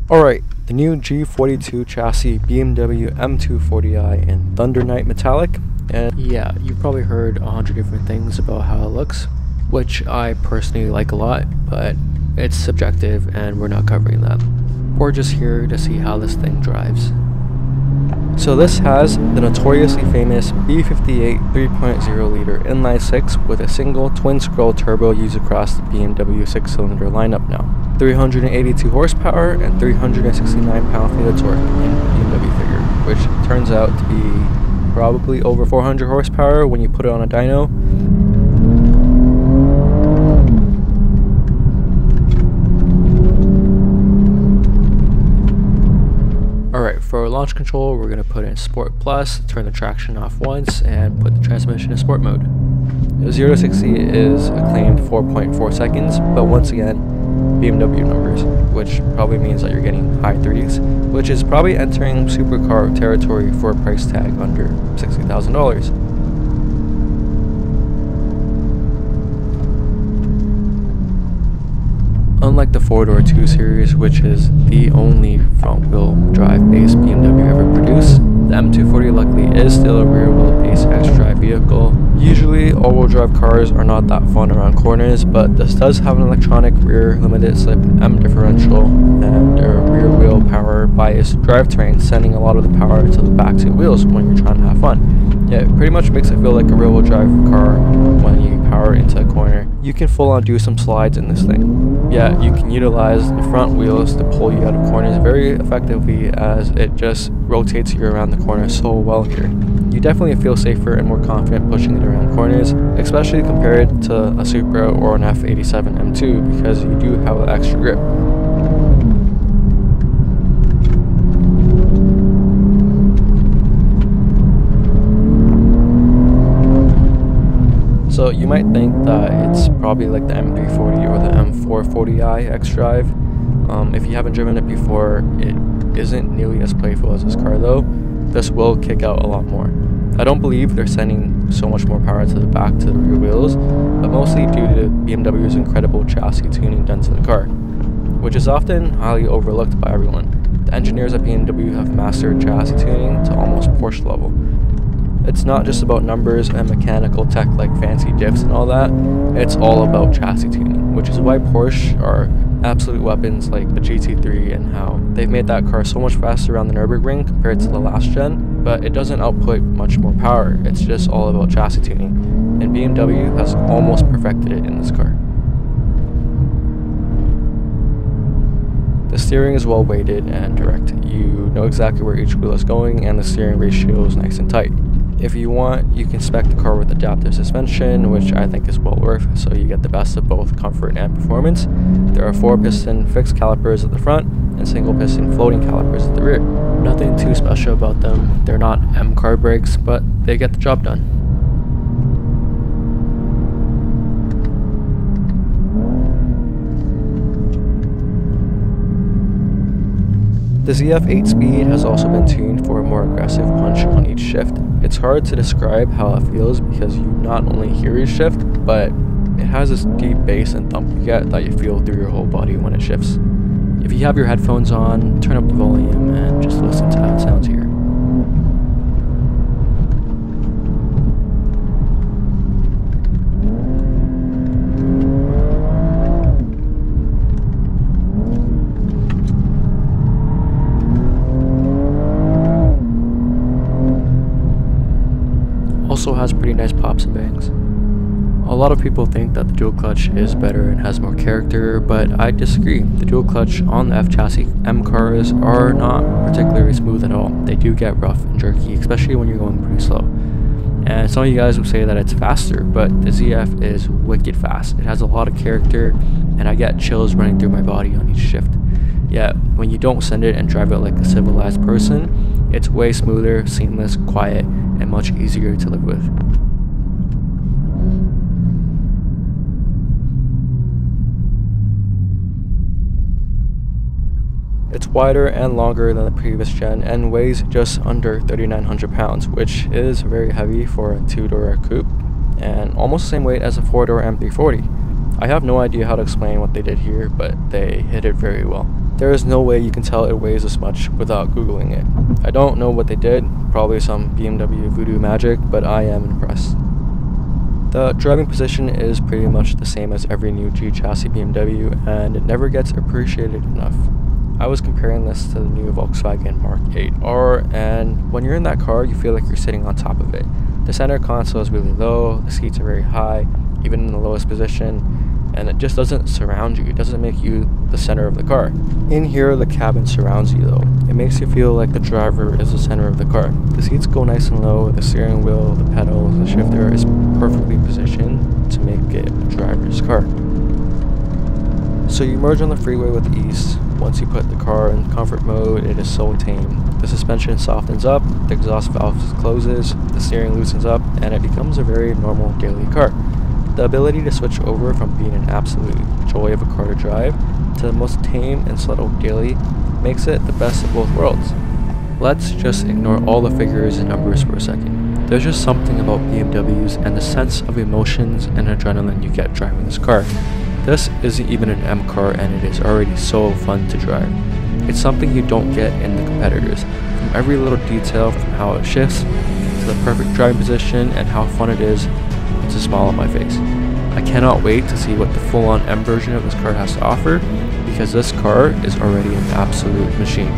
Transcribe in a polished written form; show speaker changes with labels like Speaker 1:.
Speaker 1: Alright, the new G42 chassis, BMW M240i in Thundernight Metallic, and yeah, you've probably heard 100 different things about how it looks, which I personally like a lot, but it's subjective and we're not covering that. We're just here to see how this thing drives. So this has the notoriously famous B58 3.0 liter inline 6 with a single twin scroll turbo used across the BMW 6-cylinder lineup now. 382 horsepower and 369 pound-feet of torque in BMW figure, which turns out to be probably over 400 horsepower when you put it on a dyno. Alright, for launch control, we're going to put in Sport Plus, turn the traction off once, and put the transmission in sport mode. 0 to 60 is a claimed 4.4 seconds, but once again, BMW numbers, which probably means that you're getting high 30s, which is probably entering supercar territory for a price tag under $60,000. Unlike the 4-door 2 Series, which is the only front-wheel drive-based BMW ever produced, the M240 luckily is still a rear-wheel-based Xdrive vehicle. Usually, all-wheel drive cars are not that fun around corners, but this does have an electronic rear limited-slip M differential and a rear-wheel power-biased drivetrain, sending a lot of the power to the back two wheels when you're trying to have fun. Yeah, it pretty much makes it feel like a rear-wheel drive car when you power into a corner. You can full-on do some slides in this thing. Yeah, you can utilize the front wheels to pull you out of corners very effectively, as it just rotates you around the corner so well here. You definitely feel safer and more confident pushing it around corners, especially compared to a Supra or an F87 M2, because you do have an extra grip. So you might think that it's probably like the M340 or the M440i Xdrive. If you haven't driven it before, it isn't nearly as playful as this car though. This will kick out a lot more. I don't believe they're sending so much more power to the back to the rear wheels, but mostly due to BMW's incredible chassis tuning done to the car, which is often highly overlooked by everyone. The engineers at BMW have mastered chassis tuning to almost Porsche level. It's not just about numbers and mechanical tech like fancy diffs and all that, it's all about chassis tuning, which is why Porsche are absolute weapons like the GT3 and how they've made that car so much faster around the Nürburgring compared to the last gen, but it doesn't output much more power, it's just all about chassis tuning, and BMW has almost perfected it in this car. The steering is well weighted and direct. You know exactly where each wheel is going, and the steering ratio is nice and tight. If you want, you can spec the car with adaptive suspension, which I think is well worth, so you get the best of both comfort and performance. There are 4-piston fixed calipers at the front and single-piston floating calipers at the rear. Nothing too special about them. They're not M-car brakes, but they get the job done. The ZF 8-speed has also been tuned for a more aggressive punch on each shift. It's hard to describe how it feels because you not only hear each shift, but it has this deep bass and thump you get that you feel through your whole body when it shifts. If you have your headphones on, turn up the volume and just listen to how it sounds here. Also has pretty nice pops and bangs. A lot of people think that the dual clutch is better and has more character, but I disagree. The dual clutch on the F-chassis M cars are not particularly smooth at all. They do get rough and jerky, especially when you're going pretty slow. And some of you guys will say that it's faster, but the ZF is wicked fast. It has a lot of character, and I get chills running through my body on each shift. Yet, when you don't send it and drive it like a civilized person, it's way smoother, seamless, quiet, and much easier to live with. It's wider and longer than the previous gen and weighs just under 3,900 pounds, which is very heavy for a two-door coupe and almost the same weight as a four-door M340. I have no idea how to explain what they did here, but they hit it very well. There is no way you can tell it weighs this much without googling it. I don't know what they did, probably some BMW voodoo magic, but I am impressed. The driving position is pretty much the same as every new G chassis BMW, and it never gets appreciated enough. I was comparing this to the new Volkswagen Mark 8R, and when you're in that car, you feel like you're sitting on top of it. The center console is really low, the seats are very high, even in the lowest position, and it just doesn't surround you. It doesn't make you the center of the car. In here, the cabin surrounds you though. It makes you feel like the driver is the center of the car. The seats go nice and low, the steering wheel, the pedals, the shifter is perfectly positioned to make it a driver's car. So you merge on the freeway with ease. Once you put the car in comfort mode, it is so tame. The suspension softens up, the exhaust valve closes, the steering loosens up, and it becomes a very normal daily car. The ability to switch over from being an absolute joy of a car to drive to the most tame and subtle daily makes it the best of both worlds. Let's just ignore all the figures and numbers for a second. There's just something about BMWs and the sense of emotions and adrenaline you get driving this car. This isn't even an M car, and it is already so fun to drive. It's something you don't get in the competitors. From every little detail, from how it shifts, to the perfect driving position, and how fun it is, it's a smile on my face. I cannot wait to see what the full-on M version of this car has to offer, because this car is already an absolute machine.